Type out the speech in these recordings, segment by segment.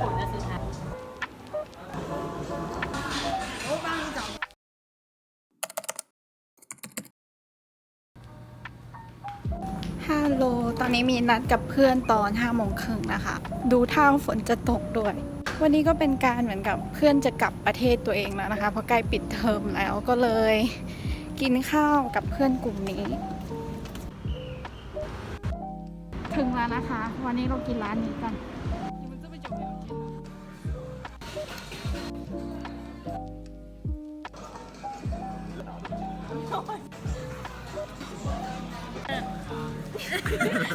ฮัลโหลตอนนี้มีนัดกับเพื่อนตอน5:30นะคะ ดูท่าฝนจะตกด้วย วันนี้ก็เป็นการเหมือนกับเพื่อนจะกลับประเทศตัวเองแล้วนะคะ เพราะใกล้ปิดเทอมแล้วก็เลยกินข้าวกับเพื่อนกลุ่มนี้ ถึงแล้วนะคะ วันนี้เรากินร้านนี้กัน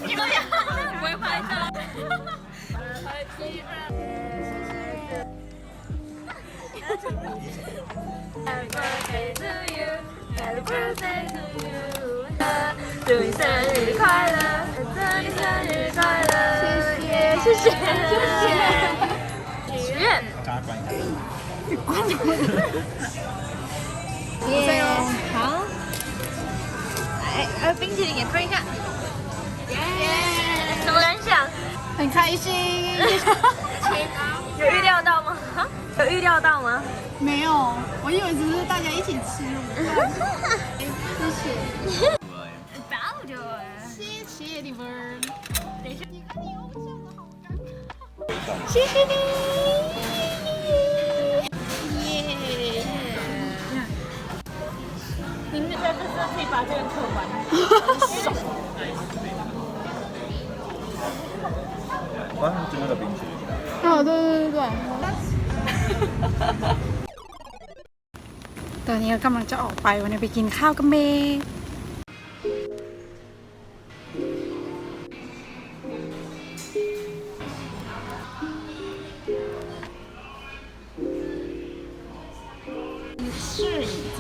你们俩不会拍照。Happy birthday to you, Happy birthday to you， 祝你生日快乐，祝你生日快乐，谢谢，许愿。耶，好。冰淇淋也推一下。耶，什么感想？很开心。有预料到吗？有预料到吗？没有，我以为只是大家一起吃午饭。谢谢。抱着我。谢谢你们。等一下，你看你又笑得好尴尬。谢谢你。耶。你们在这时候可以把这个嗑完。我要吃那个冰淇淋。哦，对对对对。ตอนนี้กำลังจะออกไปวันนี้ไปกินข้าวกับเมย์摄影机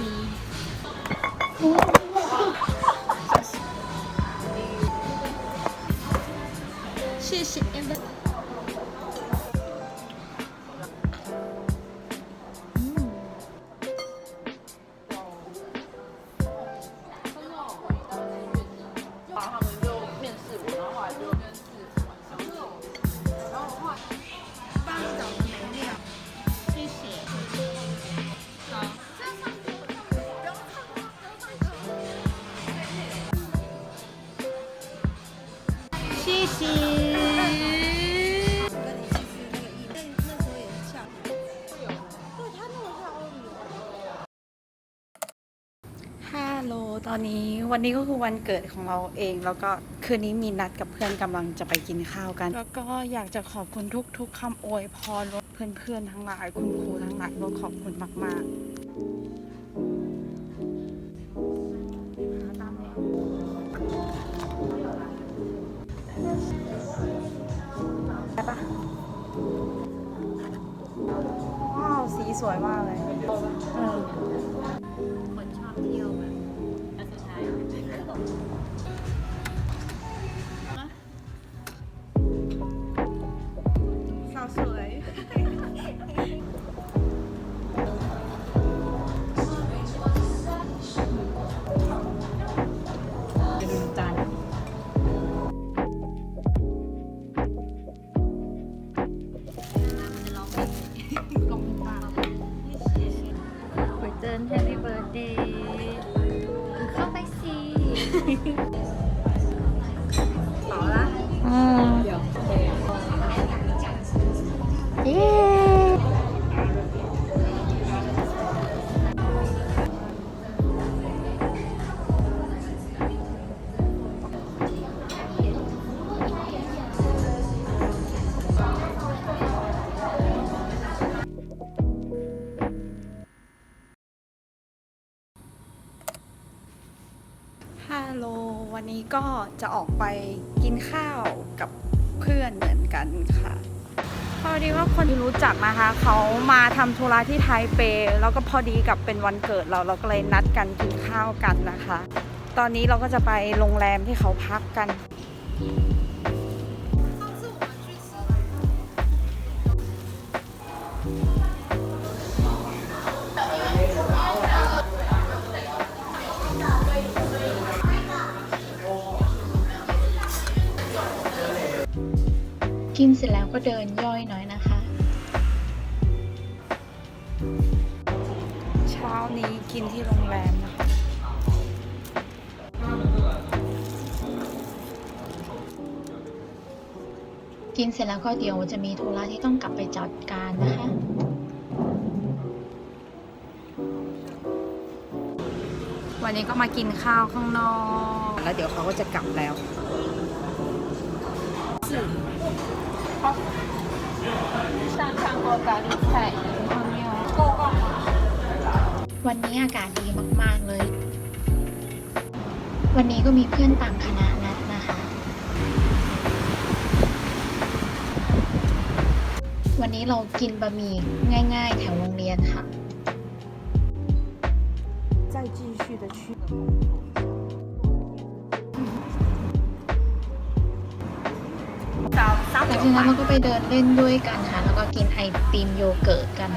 谢谢。谢谢。ฮัลโหลตอนนี้วันนี้ก็คือวันเกิดของเราเองแล้วก็คืนนี้มีนัดกับเพื่อนกำลังจะไปกินข้าวกันแล้วก็อยากจะขอบคุณทุกๆคำอวยพรเพื่อนๆทั้งหลายคุณครูทั้งหลายก็ขอบคุณมากๆไปปะว้าวสีสวยมากเลยคนชอบเที่ยวแบบแล้วสุดท้ายสาวสวยจะดูจานเจน Happy Birthday เข้าไปสิ好啦เย้ฮัลโหลวันนี้ก็จะออกไปกินข้าวกับเพื่อนเหมือนกันค่ะพอดีว่าคนที่รู้จักนะคะเขามาทำธุระที่ไทเปแล้วก็พอดีกับเป็นวันเกิดเราก็เลยนัดกันกินข้าวกันนะคะ ตอนนี้เราก็จะไปโรงแรมที่เขาพักกัน กินเสร็จแล้วก็เดินย่อยหน่อยนะคะ นี้กินที่โรงแรมนะคะ กินเสร็จแล้วก็เดี๋ยวจะมีธุระที่ต้องกลับไปจัดการนะคะ วันนี้ก็มากินข้าวข้างนอก แล้วเดี๋ยวเขาก็จะกลับแล้ว วันนี้อากาศดีมากๆเลย วันนี้ก็มีเพื่อนต่างคณะนัดนะคะ วันนี้เรากินบะหมี่ง่ายๆ แถวโรงเรียนค่ะ 再继续的去หลังจากนั้นเราก็ไปเดินเล่นด้วยกันค่ะ แล้วก็กินไอติมโยเกิร์ตกัน